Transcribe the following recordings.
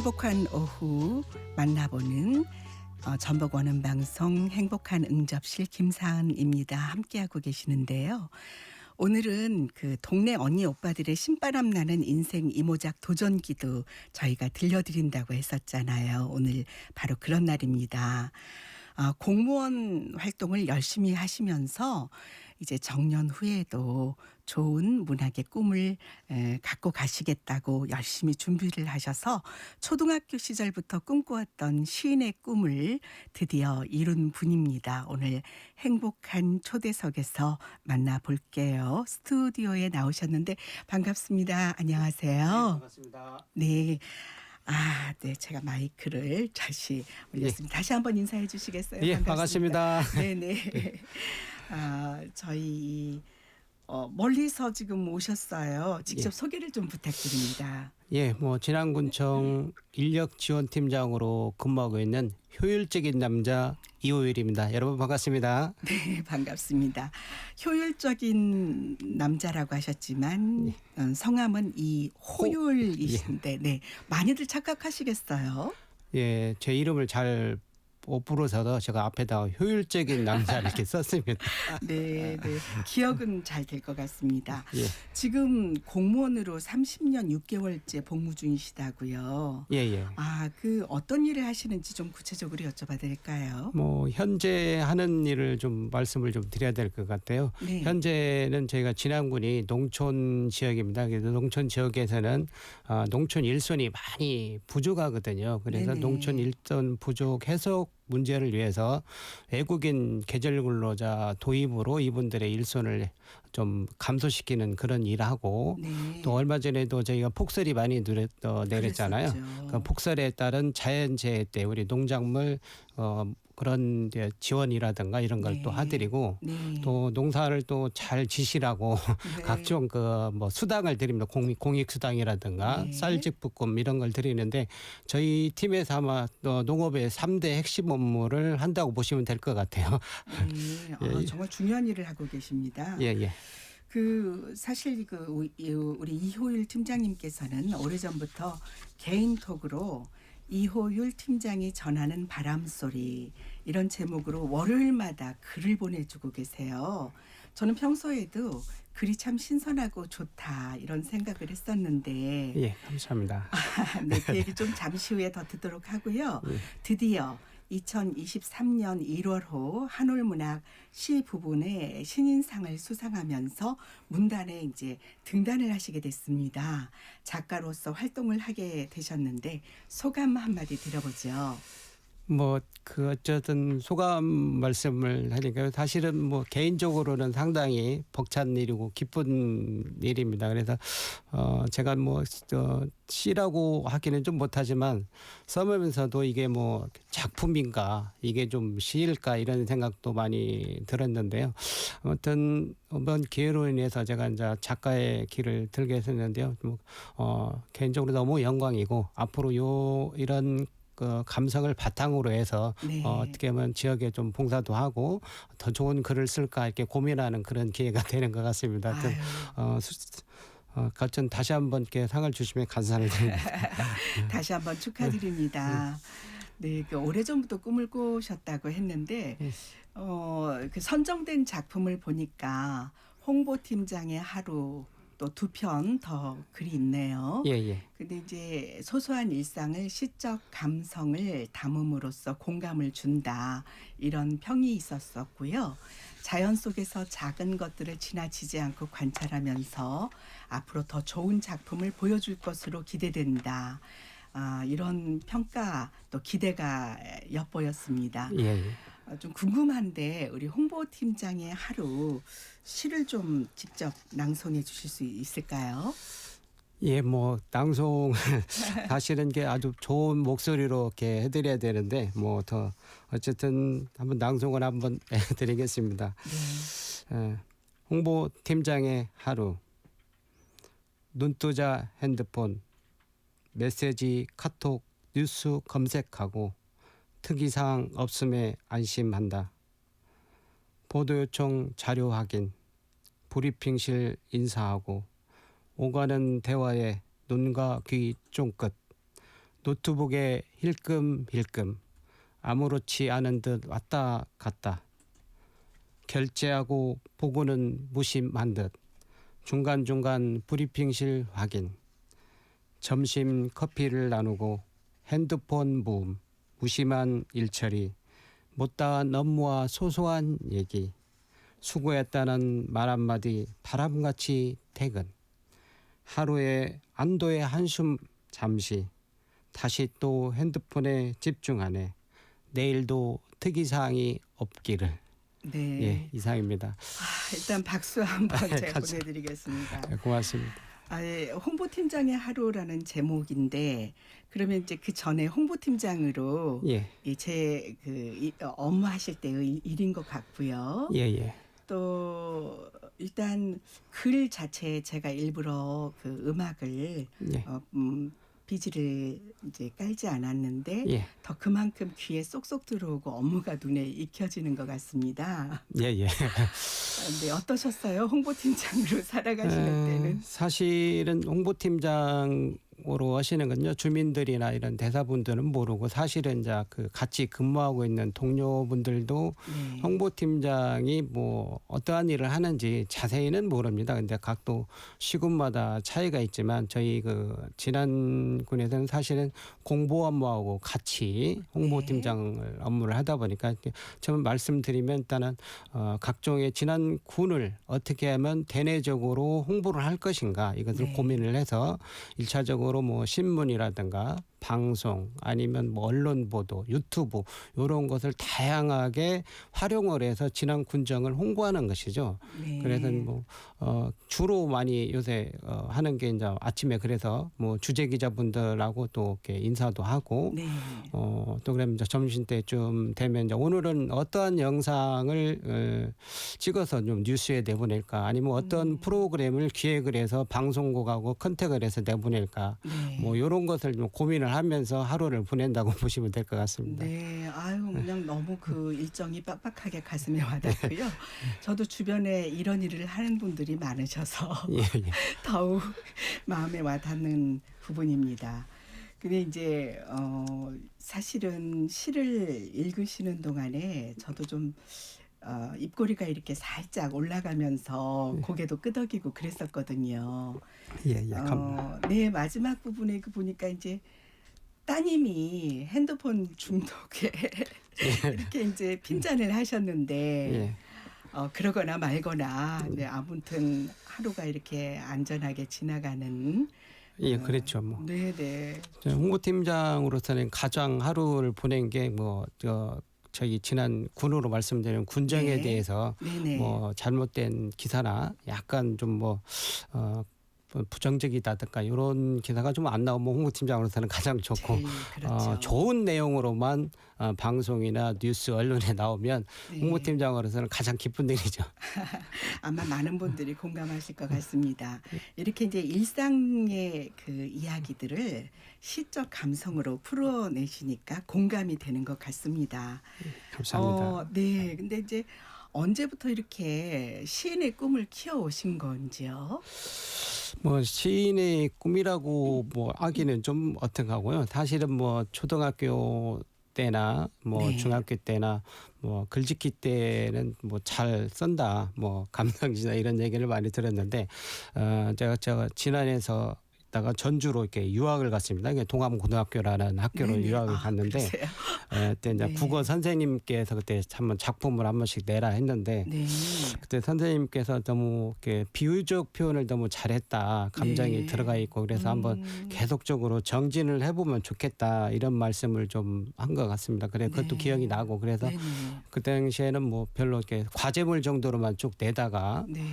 행복한 오후 만나보는 전북 원음방송 행복한 응접실 김사은입니다. 함께하고 계시는데요. 오늘은 그 동네 언니 오빠들의 신바람 나는 인생 이모작 도전기도 저희가 들려드린다고 했었잖아요. 오늘 바로 그런 날입니다. 공무원 활동을 열심히 하시면서 이제 정년 후에도 좋은 문학의 꿈을 갖고 가시겠다고 열심히 준비를 하셔서 초등학교 시절부터 꿈꾸었던 시인의 꿈을 드디어 이룬 분입니다. 오늘 행복한 초대석에서 만나볼게요. 스튜디오에 나오셨는데 반갑습니다. 안녕하세요. 네, 반갑습니다. 네. 네. 제가 마이크를 다시 올렸습니다. 다시 한번 인사해 주시겠어요? 예, 반갑습니다. 네네. 저희 멀리서 지금 오셨어요. 직접 소개를 좀 부탁드립니다. 예, 진안군청 인력지원팀장으로 근무하고 있는 효율적인 남자 이호율입니다. 여러분 반갑습니다. 네, 반갑습니다. 효율적인 남자라고 하셨지만 성함은 이호율이신데 네, 많이들 착각하시겠어요? 예, 제 이름을 잘 못 부르셔서 제가 앞에다 효율적인 남자 이렇게 썼습니다. 네. 기억은 잘 될 것 같습니다. 예. 지금 공무원으로 30년 6개월째 복무 중이시다고요. 예. 그 어떤 일을 하시는지 좀 구체적으로 여쭤봐도 될까요? 현재 하는 일을 좀 말씀을 좀 드려야 될 것 같아요. 네. 현재는 저희가 진안군이 농촌 지역입니다. 그래서 농촌 지역에서는 농촌 일손이 많이 부족하거든요. 그래서 네네. 농촌 일손 부족 해소 문제를 위해서 외국인 계절 근로자 도입으로 이분들의 일손을 좀 감소시키는 그런 일을 하고 네. 또 얼마 전에도 저희가 폭설이 많이 내렸잖아요. 그랬었죠. 그 폭설에 따른 자연재해 때 우리 농작물 그런 이제 지원이라든가 이런 걸 또 네. 하드리고 네. 또 농사를 또 잘 지시라고 네. 각종 수당을 드립니다. 공익 수당이라든가 네. 쌀집부금 이런 걸 드리는데 저희 팀에서 아마 농업의 3대 핵심 업무를 한다고 보시면 될 것 같아요. 네. 정말 중요한 일을 하고 계십니다. 예. 사실 우리 이호율 팀장님께서는 오래전부터 개인톡으로 이호율 팀장이 전하는 바람소리 이런 제목으로 월요일마다 글을 보내주고 계세요. 저는 평소에도 글이 참 신선하고 좋다 이런 생각을 했었는데 예, 감사합니다. 네, 그 얘기 좀 잠시 후에 더 듣도록 하고요. 예. 드디어 2023년 1월호 한올문학 시 부분에 신인상을 수상하면서 문단에 이제 등단을 하시게 됐습니다. 작가로서 활동을 하게 되셨는데 소감 한마디 들어보죠. 어쨌든 소감 말씀을 하니까요. 사실은 개인적으로는 상당히 벅찬 일이고 기쁜 일입니다. 그래서 제가 시라고 하기는 좀 못하지만 써보면서도 이게 작품인가 이게 좀 시일까 이런 생각도 많이 들었는데요. 아무튼 이번 기회로 인해서 제가 이제 작가의 길을 들게 됐는데요. 개인적으로 너무 영광이고 앞으로 이런 감성을 바탕으로 해서 네. 어떻게 보면 지역에 좀 봉사도 하고 더 좋은 글을 쓸까 이렇게 고민하는 그런 기회가 되는 것 같습니다. 하여튼 다시 한번 이렇게 상을 주시면 감사합니다. 다시 한번 축하드립니다. 네, 오래전부터 꿈을 꾸셨다고 했는데 선정된 작품을 보니까 홍보팀장의 하루 또 2편 더 글이 있네요. 예. 근데 이제 소소한 일상을 시적 감성을 담음으로써 공감을 준다 이런 평이 있었었고요. 자연 속에서 작은 것들을 지나치지 않고 관찰하면서 앞으로 더 좋은 작품을 보여줄 것으로 기대된다. 이런 평가 또 기대가 엿보였습니다. 예. 좀 궁금한데 우리 홍보팀장의 하루 시를 좀 직접 낭송해 주실 수 있을까요? 예, 낭송 사실은 게 아주 좋은 목소리로 이렇게 해드려야 되는데 더 어쨌든 한번 낭송을 한번 해드리겠습니다. 네. 홍보팀장의 하루. 눈뜨자 핸드폰, 메시지, 카톡, 뉴스 검색하고 특이사항 없음에 안심한다. 보도요청 자료 확인, 브리핑실 인사하고 오가는 대화에 눈과 귀 쫑긋, 노트북에 힐끔힐끔 아무렇지 않은 듯 왔다 갔다 결제하고 보고는 무심한 듯 중간중간 브리핑실 확인 점심 커피를 나누고 핸드폰 무음 무심한 일처리 못다한 업무와 소소한 얘기 수고했다는 말 한마디 바람같이 퇴근 하루에 안도의 한숨 잠시 다시 또 핸드폰에 집중하네 내일도 특이사항이 없기를. 네. 예, 이상입니다. 일단 박수 한번 제가 감사합니다. 보내드리겠습니다. 네, 고맙습니다. 예, 홍보팀장의 하루라는 제목인데 그러면 이제 그 전에 홍보팀장으로 예, 제 업무하실 때의 일인 것 같고요. 예, 예. 또 일단 글 자체에 제가 일부러 그 음악을 예. 비지를 이제 깔지 않았는데 예, 더 그만큼 귀에 쏙쏙 들어오고 업무가 눈에 익혀지는 것 같습니다. 예, 예. 네, 어떠셨어요? 홍보팀장으로 살아가시는 때는? 사실은 홍보팀장으로 하시는 건요 주민들이나 이런 대사분들은 모르고 사실은 이제 그 같이 근무하고 있는 동료분들도 네. 홍보팀장이 뭐 어떠한 일을 하는지 자세히는 모릅니다. 근데 각도 시군마다 차이가 있지만 저희 그 진안군에서는 사실은 공보 업무하고 같이 홍보팀장을 업무를 하다 보니까 처음 말씀드리면 일단은 각종의 진안군을 어떻게 하면 대내적으로 홍보를 할 것인가 이것을 네. 고민을 해서 1차적으로 뭐 신문이라든가 방송 아니면 뭐 언론 보도 유튜브 이런 것을 다양하게 활용을 해서 진안 군정을 홍보하는 것이죠. 네. 그래서 뭐 주로 많이 요새 하는 게 이제 아침에 그래서 뭐 주재 기자분들하고 또 이렇게 인사도 하고 네. 또 그러면 이제 점심 때쯤 되면 이제 오늘은 어떠한 영상을 찍어서 좀 뉴스에 내보낼까 아니면 어떤 프로그램을 기획을 해서 방송국하고 컨택을 해서 내보낼까 네. 뭐 이런 것을 좀 고민을 하면서 하루를 보낸다고 보시면 될 것 같습니다. 네, 아유 그냥 너무 그 일정이 빡빡하게 가슴에 와닿고요. 저도 주변에 이런 일을 하는 분들이 많으셔서 예, 예. 더욱 마음에 와닿는 부분입니다. 근데 이제 사실은 시를 읽으시는 동안에 저도 좀 입꼬리가 이렇게 살짝 올라가면서 고개도 끄덕이고 그랬었거든요. 예, 예. 감사합니다. 네, 마지막 부분에 그 보니까 이제 따님이 핸드폰 중독에 이렇게 이제 핀잔을 하셨는데 예. 그러거나 말거나 네, 아무튼 하루가 이렇게 안전하게 지나가는 예, 그렇죠. 뭐 네네 홍보팀장으로서는 가장 하루를 보낸 게 뭐 저희 지난 군으로 말씀드린 군정에 네. 대해서 네네 뭐 잘못된 기사나 약간 좀 부정적이다든가 이런 기사가 좀 안 나오면 홍보팀장으로서는 가장 좋고 제일 그렇죠. 좋은 내용으로만 방송이나 뉴스 언론에 나오면 네. 홍보팀장으로서는 가장 기쁜 일이죠. 아마 많은 분들이 공감하실 것 같습니다. 이렇게 이제 일상의 그 이야기들을 시적 감성으로 풀어내시니까 공감이 되는 것 같습니다. 감사합니다. 네, 근데 이제 언제부터 이렇게 시인의 꿈을 키워오신 건지요? 뭐 시인의 꿈이라고 뭐 하기는 좀 어떡하고요. 사실은 뭐 초등학교 때나 뭐 네. 중학교 때나 뭐 글짓기 때는 뭐 잘 쓴다 뭐 감상지나 이런 얘기를 많이 들었는데 제가 진안에서 있다가 전주로 이렇게 유학을 갔습니다. 이게 동암고등학교라는 학교로 네네. 유학을 갔는데 그러세요? 그때 이제 네. 국어 선생님께서 그때 한번 작품을 한 번씩 내라 했는데 네. 그때 선생님께서 너무 이렇게 비유적 표현을 너무 잘했다. 감정이 네. 들어가 있고 그래서 한번 계속적으로 정진을 해보면 좋겠다 이런 말씀을 좀 한 것 같습니다. 그래 그것도 네. 기억이 나고 그래서 네네. 그 당시에는 뭐 별로 이렇게 과제물 정도로만 쭉 내다가 네.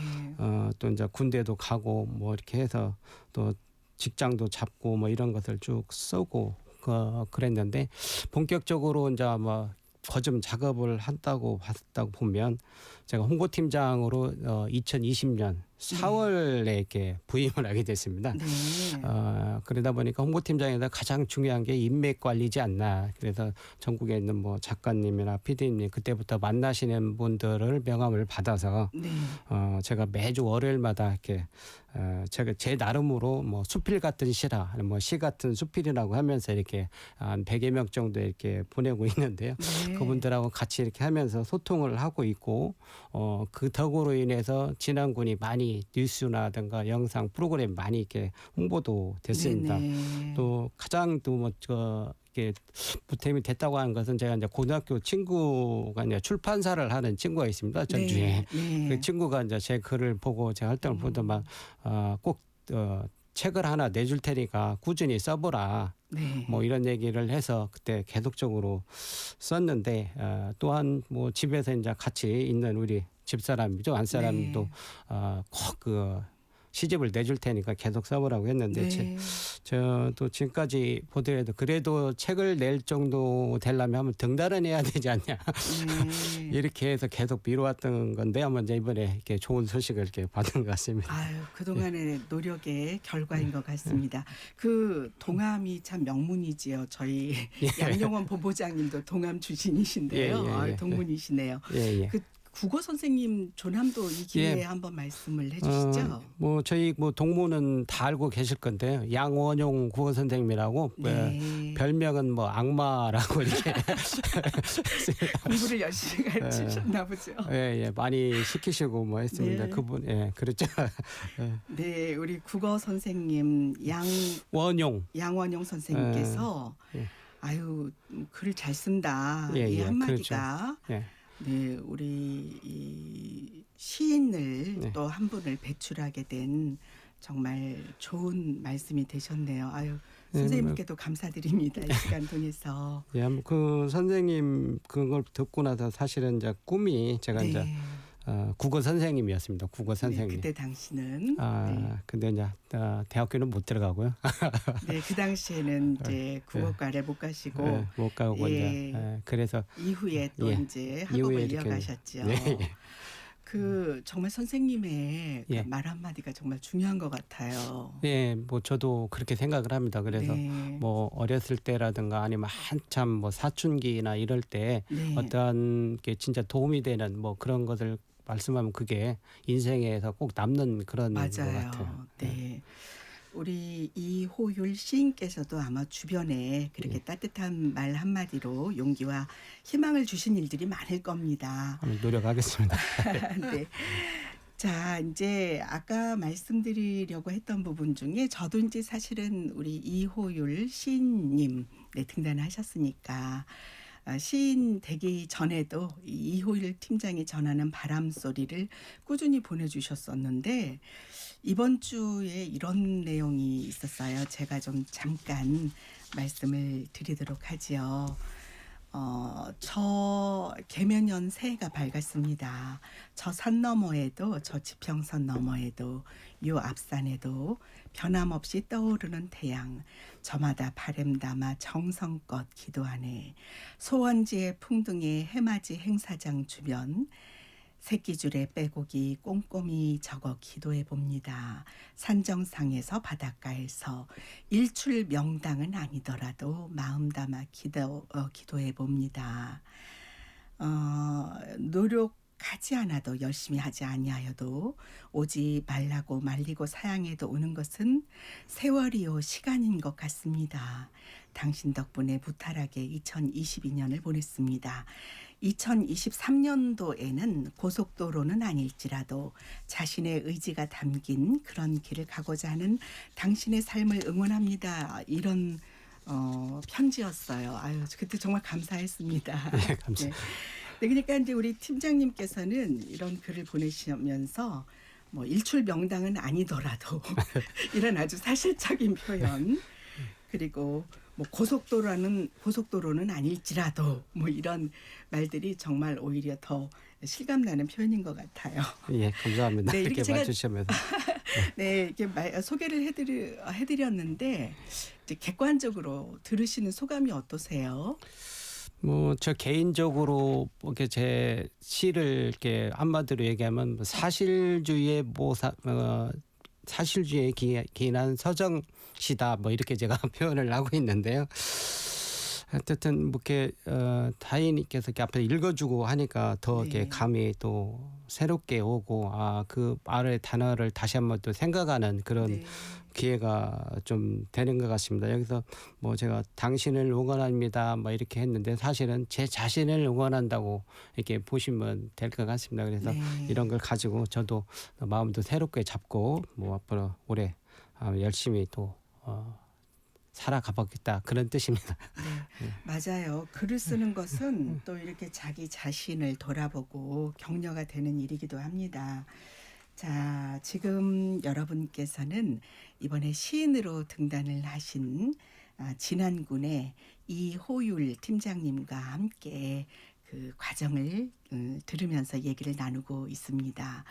또 이제 군대도 가고 뭐 이렇게 해서 또 직장도 잡고 뭐 이런 것을 쭉 쓰고 그랬는데 본격적으로 이제 뭐 거점 작업을 한다고 봤다고 보면 제가 홍보팀장으로 2020년 4월에 이렇게 부임을 하게 됐습니다. 네. 그러다 보니까 홍보팀장에다 가장 중요한 게 인맥 관리지 않나. 그래서 전국에 있는 뭐 작가님이나 PD님 그때부터 만나시는 분들을 명함을 받아서 네. 제가 매주 월요일마다 이렇게 제가 제 나름으로 뭐 수필 같은 시라, 뭐 시 같은 수필이라고 하면서 이렇게 한 100여 명 정도 이렇게 보내고 있는데요. 네. 그분들하고 같이 이렇게 하면서 소통을 하고 있고, 그 덕으로 인해서 진안군이 많이 뉴스나든가 영상 프로그램 많이 이렇게 홍보도 됐습니다. 네네. 또 가장 이게 보탬이 됐다고 하는 것은 제가 이제 고등학교 친구가 이제 출판사를 하는 친구가 있습니다. 전주에. 네. 그 친구가 이제 제 글을 보고 제 활동을 보더만 꼭 책을 하나 내줄 테니까 꾸준히 써보라. 네. 뭐 이런 얘기를 해서 그때 계속적으로 썼는데 또한 뭐 집에서 이제 같이 있는 우리 집사람이죠. 안사람도 네. 꼭 그 시집을 내줄 테니까 계속 써보라고 했는데 네. 저도 지금까지 보더라도 그래도 책을 낼 정도 되려면 한번 등단은 해야 되지 않냐 네. 이렇게 해서 계속 미뤄왔던 건데 한번 이제 이번에 이렇게 좋은 소식을 이렇게 받은 것 같습니다. 아유, 그동안의 노력의 결과인 것 같습니다. 그 동암이 참 명문이지요. 저희 양용원 본부장님도 동암 출신이신데요. 예. 아유, 동문이시네요. 예. 그 국어 선생님 조남도 이 기회에 한번 말씀을 해주시죠. 뭐 저희 뭐 동무는 다 알고 계실 건데요. 양원용 국어 선생님이라고 네. 별명은 뭐 악마라고 이렇게 공부를 열심히 가르치셨나 보죠. 예, 많이 시키시고 뭐 했습니다. 네. 그분 그렇죠. 네, 우리 국어 선생님 원용. 양원용 선생님께서 예. 아유, 글을 잘 쓴다. 예, 이 예, 한마디가 예. 네, 우리 이 시인을 네. 또 한 분을 배출하게 된 정말 좋은 말씀이 되셨네요. 아유, 네, 선생님께도 감사드립니다. 이 시간 통해서. 예, 그 선생님 그걸 듣고 나서 사실은 이제 꿈이 제가 네. 이제 국어 선생님이었습니다. 국어 선생님. 네, 그때 당시는 근데 이제 대학교는 못 들어가고요. 네, 그 당시에는 이제 국어과를 못 가시고 못 가고 예. 이제 그래서 이후에 또 예. 이제 이후에 학업을 이렇게 이어가셨죠. 네. 그 정말 선생님의 그 예. 말 한마디가 정말 중요한 것 같아요. 예, 뭐 저도 그렇게 생각을 합니다. 그래서 네. 뭐 어렸을 때라든가 아니면 한참 뭐 사춘기나 이럴 때 네. 어떤 게 진짜 도움이 되는 뭐 그런 것을 말씀하면 그게 인생에서 꼭 남는 그런 것 맞아요. 같아요. 네. 우리 이호율 시인께서도 아마 주변에 그렇게 따뜻한 말 한마디로 용기와 희망을 주신 일들이 많을 겁니다. 한번 노력하겠습니다. 네. 자, 이제 아까 말씀드리려고 했던 부분 중에 저도 이제 사실은 우리 이호율 시인님 등단하셨으니까 시인 되기 전에도 이호율 팀장이 전하는 바람 소리를 꾸준히 보내주셨었는데 이번 주에 이런 내용이 있었어요. 제가 좀 잠깐 말씀을 드리도록 하지요. 저 개면연 새해가 밝았습니다. 저 산 너머에도 저 지평선 너머에도 요 앞산에도 변함없이 떠오르는 태양 저마다 바램 담아 정성껏 기도하네. 소원지의 풍등의 해맞이 행사장 주변 새끼줄에 빼곡이 꼼꼼히 적어 기도해 봅니다. 산정상에서 바닷가에서 일출 명당은 아니더라도 마음 담아 기도해 봅니다. 노력하지 않아도 열심히 하지 아니하여도 오지 말라고 말리고 사양해도 오는 것은 세월이요 시간인 것 같습니다. 당신 덕분에 무탈하게 2022년을 보냈습니다. 2023년도에는 고속도로는 아닐지라도 자신의 의지가 담긴 그런 길을 가고자 하는 당신의 삶을 응원합니다. 이런 편지였어요. 아유, 그때 정말 감사했습니다. 네, 감사합니다. 네, 그러니까 이제 우리 팀장님께서는 이런 글을 보내시면서 뭐 일출 명당은 아니더라도 이런 아주 사실적인 표현 그리고 뭐 고속도로는 아닐지라도 뭐 이런 말들이 정말 오히려 더 실감나는 표현인 것 같아요. 예, 감사합니다. 네, 이렇게 제가 봐주시면서. 네, 이렇게 소개를 해드렸는데 이제 객관적으로 들으시는 소감이 어떠세요? 뭐 저 개인적으로 이렇게 제 시를 이렇게 한마디로 얘기하면 뭐 사실주의의 사실주의에 기인한 서정시다 뭐 이렇게 제가 표현을 하고 있는데요. 어쨌든 뭐 이렇게 다인이께서 이렇게 앞에 읽어주고 하니까 더 이렇게 네. 감이 또 새롭게 오고 그 말의 단어를 다시 한번 또 생각하는 그런 네. 기회가 좀 되는 것 같습니다. 여기서 뭐 제가 당신을 응원합니다 뭐 이렇게 했는데 사실은 제 자신을 응원한다고 이렇게 보시면 될 것 같습니다. 그래서 네. 이런 걸 가지고 저도 마음도 새롭게 잡고 뭐 앞으로 올해 열심히 또 살아가 보겠다 그런 뜻입니다. 네, 맞아요. 글을 쓰는 것은 또 이렇게 자기 자신을 돌아보고 격려가 되는 일이기도 합니다. 자, 지금 여러분께서는 이번에 시인으로 등단을 하신 진안군의 이호율 팀장님과 함께 그 과정을 들으면서 얘기를 나누고 있습니다.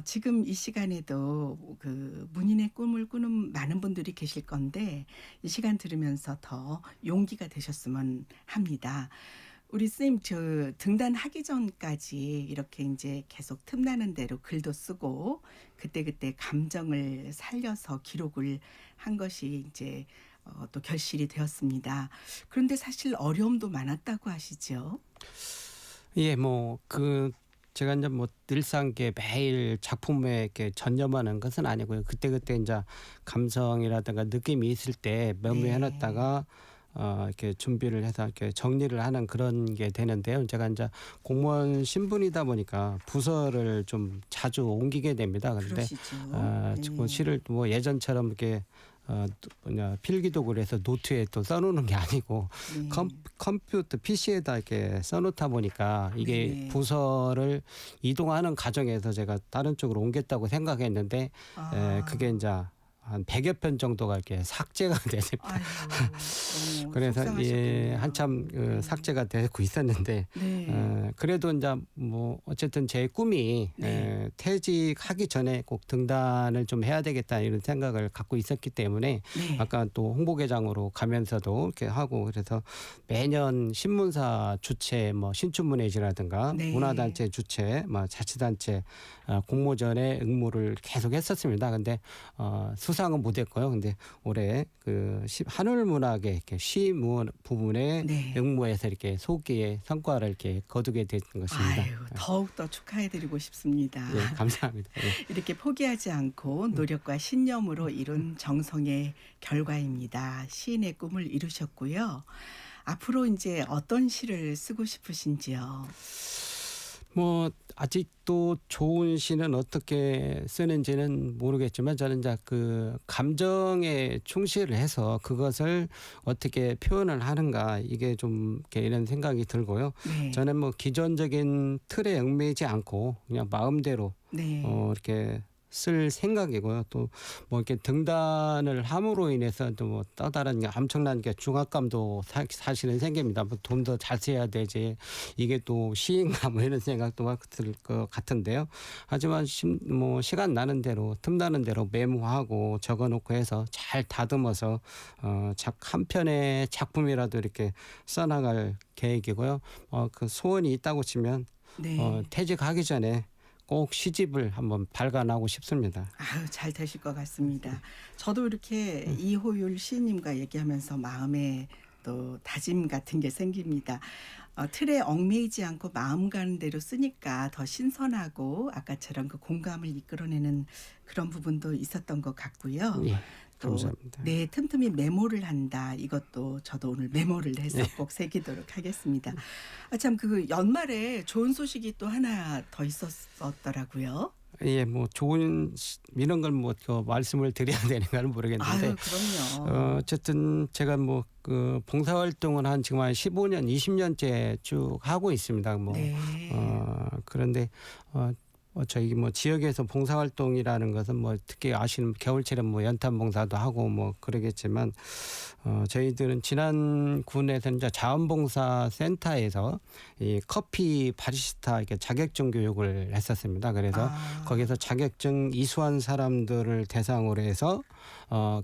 지금 이 시간에도 그 문인의 꿈을 꾸는 많은 분들이 계실 건데 이 시간 들으면서 더 용기가 되셨으면 합니다. 우리 선생님 저 등단하기 전까지 이렇게 이제 계속 틈나는 대로 글도 쓰고 그때그때 감정을 살려서 기록을 한 것이 이제 또 결실이 되었습니다. 그런데 사실 어려움도 많았다고 하시죠? 예, 뭐 제가 이제 뭐 늘상 이렇게 매일 작품에 이렇게 전념하는 것은 아니고요. 그때그때 이제 감성이라든가 느낌이 있을 때 메모해 네. 놨다가 이렇게 준비를 해서 이렇게 정리를 하는 그런 게 되는데요. 제가 이제 공무원 신분이다 보니까 부서를 좀 자주 옮기게 됩니다. 그런데 그러시죠. 그 시를 뭐 예전처럼 이렇게 필기독을 해서 노트에 또 써놓는 게 아니고 네. 컴퓨터 PC에다 이렇게 써놓다 보니까 이게 네네. 부서를 이동하는 과정에서 제가 다른 쪽으로 옮겼다고 생각했는데 그게 이제 한 100여 편 정도가 이렇게 삭제가 됐습니다. 아이고, 너무 그래서 속상하셨겠네요. 한참 삭제가 되고 있었는데 네. 그래도 이제 뭐 어쨌든 제 꿈이 네. 퇴직하기 전에 꼭 등단을 좀 해야 되겠다 이런 생각을 갖고 있었기 때문에 네. 아까 또 홍보계장으로 가면서도 이렇게 하고 그래서 매년 신문사 주최 뭐 신춘문예지라든가 네. 문화단체 주최 뭐 자치단체 공모전에 응모를 계속 했었습니다. 근데 수상은 못했고요. 근데 올해 그 하늘문학의 이렇게 시 부분에 네. 응모해서 이렇게 소기의 성과를 이렇게 거두게 된 것입니다. 아유, 더욱더 축하해드리고 싶습니다. 예, 감사합니다. 예. 이렇게 포기하지 않고 노력과 신념으로 이룬 정성의 결과입니다. 시인의 꿈을 이루셨고요. 앞으로 이제 어떤 시를 쓰고 싶으신지요? 뭐 아직도 좋은 시는 어떻게 쓰는지는 모르겠지만 저는 이제 그 감정에 충실을 해서 그것을 어떻게 표현을 하는가 이게 좀 이렇게 이런 생각이 들고요. 네. 저는 뭐 기존적인 틀에 얽매이지 않고 그냥 마음대로 네. 이렇게 쓸 생각이고요. 또 뭐 이렇게 등단을 함으로 인해서 또 뭐 또 다른 엄청난 게 중압감도 사실은 생깁니다. 뭐 돈 더 잘 써야 되지 이게 또 시인가 뭐 이런 생각도 막 들 것 같은데요. 하지만 뭐 시간 나는 대로 틈나는 대로 메모하고 적어놓고 해서 잘 다듬어서 한 편의 작품이라도 이렇게 써나갈 계획이고요. 그 소원이 있다고 치면 네. 퇴직하기 전에 꼭 시집을 한번 발간하고 싶습니다. 아유, 잘 되실 것 같습니다. 저도 이렇게 이호율 시인님과 얘기하면서 마음에 또 다짐 같은 게 생깁니다. 틀에 얽매이지 않고 마음 가는 대로 쓰니까 더 신선하고 아까처럼 그 공감을 이끌어내는 그런 부분도 있었던 것 같고요. 예, 또 감사합니다. 네, 틈틈이 메모를 한다. 이것도 저도 오늘 메모를 해서 꼭 새기도록 하겠습니다. 참 그 연말에 좋은 소식이 또 하나 더 있었더라고요. 예, 뭐 좋은 이런 걸 뭐 말씀을 드려야 되는가는 모르겠는데 아유, 그럼요. 어쨌든 제가 뭐 그 봉사활동을 한 지금 한 15년, 20년째 쭉 하고 있습니다. 뭐 네. 그런데 저희 뭐 지역에서 봉사활동이라는 것은 뭐 특히 아시는 겨울철에 뭐 연탄 봉사도 하고 뭐 그러겠지만 저희들은 진안군에서 이제 자원봉사센터에서 이 커피 바리스타 이렇게 자격증 교육을 했었습니다. 그래서 거기서 자격증 이수한 사람들을 대상으로 해서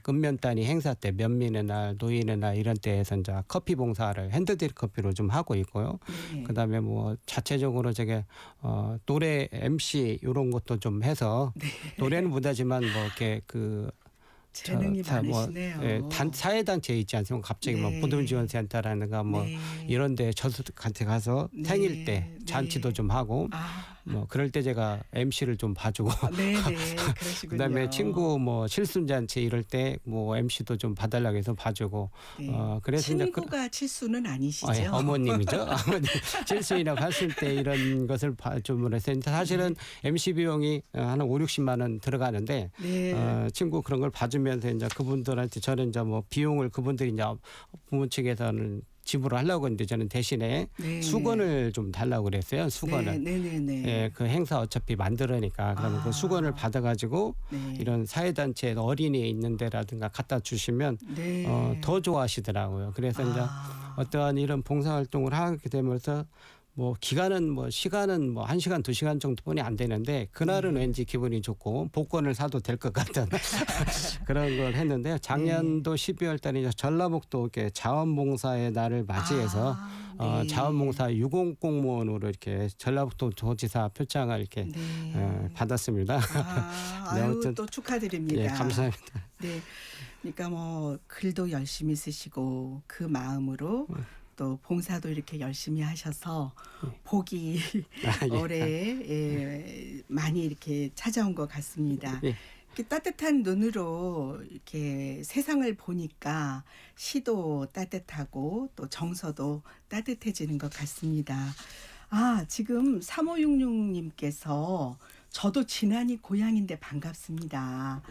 읍면단위 행사 때 면민의 날, 노인의 날 이런 때에서 이제 커피 봉사를 핸드드립 커피로 좀 하고 있고요. 네. 그다음에 뭐 자체적으로 저게 노래 MC 이런 것도 좀 해서 네. 노래는 못하지만 뭐 이렇게 그 재능이 많으시네요. 예, 사회단체 있지 않습니까? 갑자기 뭐 네. 부동지원센터라는가 뭐 네. 이런데 저한테 가서 네. 생일 때 잔치도 네. 좀 하고 아, 뭐 그럴 때 제가 MC를 좀 봐주고 네네, 그러시군요. 그다음에 친구 뭐 칠순잔치 이럴 때 뭐 MC도 좀 봐달라고 해서 봐주고 네. 그래서 이제 친구가 칠수는 아니시죠? 예, 어머님이죠. 어머님 칠순이라고 했을 때 이런 것을 좀 해서 사실은 MC 비용이 한 5, 60만 원 들어가는데 네. 친구 그런 걸 봐주면서 이제 그분들한테 저는 이제 뭐 비용을 그분들이 이제 부모 측에서는 지불을 하려고 했는데 저는 대신에 네. 수건을 좀 달라고 그랬어요. 수건을. 네네네. 예, 그 행사 어차피 만들으니까 그러면 그 수건을 받아가지고 네. 이런 사회단체 어린이 있는 데라든가 갖다 주시면 네. 더 좋아하시더라고요. 그래서 이제 어떠한 이런 봉사활동을 하게 되면서 뭐 기간은 뭐 시간은 뭐 1시간 2시간 정도뿐이 안 되는데 그날은 왠지 기분이 좋고 복권을 사도 될 것 같은 그런 걸 했는데요. 작년도 12월 달에 이제 전라북도 이렇게 자원봉사의 날을 맞이해서 네. 자원봉사 유공공무원으로 이렇게 전라북도 도지사 표창을 이렇게 네. 받았습니다. 네, 아유, 아무튼 또 축하드립니다. 예, 감사합니다. 네. 그러니까 뭐 글도 열심히 쓰시고 그 마음으로 또 봉사도 이렇게 열심히 하셔서 복이 예. 올해 많이 이렇게 찾아온 것 같습니다. 예. 이렇게 따뜻한 눈으로 이렇게 세상을 보니까 시도 따뜻하고 또 정서도 따뜻해지는 것 같습니다. 지금 3566님께서 저도 진안이 고향인데 반갑습니다.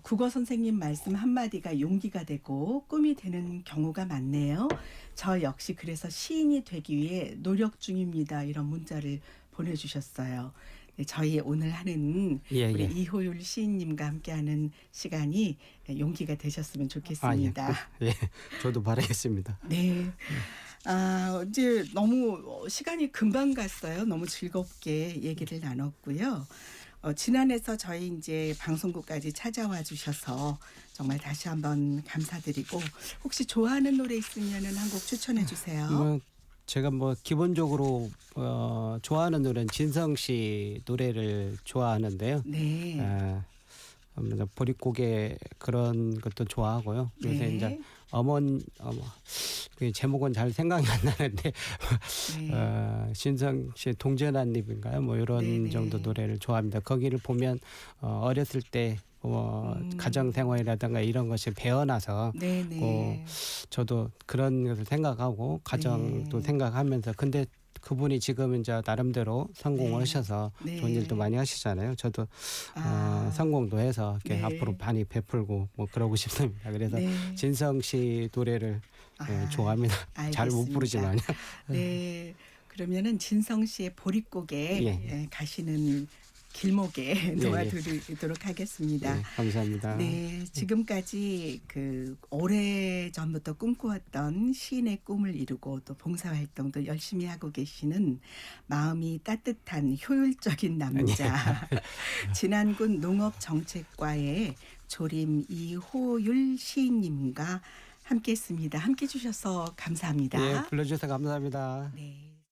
국어 선생님 말씀 한마디가 용기가 되고 꿈이 되는 경우가 많네요. 저 역시 그래서 시인이 되기 위해 노력 중입니다. 이런 문자를 보내주셨어요. 네, 저희 오늘 하는 예, 우리 예. 이호율 시인님과 함께하는 시간이 용기가 되셨으면 좋겠습니다. 예, 저도 바라겠습니다. 네. 이제 너무 시간이 금방 갔어요. 너무 즐겁게 얘기를 나눴고요. 지난해에서 저희 이제 방송국까지 찾아와 주셔서 정말 다시 한번 감사드리고 혹시 좋아하는 노래 있으면은 한 곡 추천해 주세요. 뭐 제가 뭐 기본적으로 좋아하는 노래는 진성 씨 노래를 좋아하는데요. 네. 보릿고개 그런 것도 좋아하고요. 요새 네. 이제 그 제목은 잘 생각이 안 나는데 네. 신성 씨 동전한입인가요? 뭐 이런 네네. 정도 노래를 좋아합니다. 거기를 보면 어렸을 때 가정 생활이라든가 이런 것이 배어나서 네네. 저도 그런 것을 생각하고 가정도 네. 생각하면서 근데 그분이 지금 이제 나름대로 성공을 네. 하셔서 네. 좋은 일도 많이 하시잖아요. 저도 성공도 해서 이렇게 네. 앞으로 많이 베풀고 뭐 그러고 싶습니다. 그래서 네. 진성 씨 노래를 좋아합니다. 잘 못 알겠습니다. 부르지만요. 네. 그러면은 진성 씨의 보릿고개 예. 가시는 길목에 놓아드리도록 하겠습니다. 네, 감사합니다. 네, 지금까지 그 오래 전부터 꿈꾸었던 시인의 꿈을 이루고 또 봉사활동도 열심히 하고 계시는 마음이 따뜻한 효율적인 남자 진안군 농업정책과의 조림 이호율 시인님과 함께했습니다. 함께해 주셔서 감사합니다. 예, 불러주셔서 감사합니다. 네.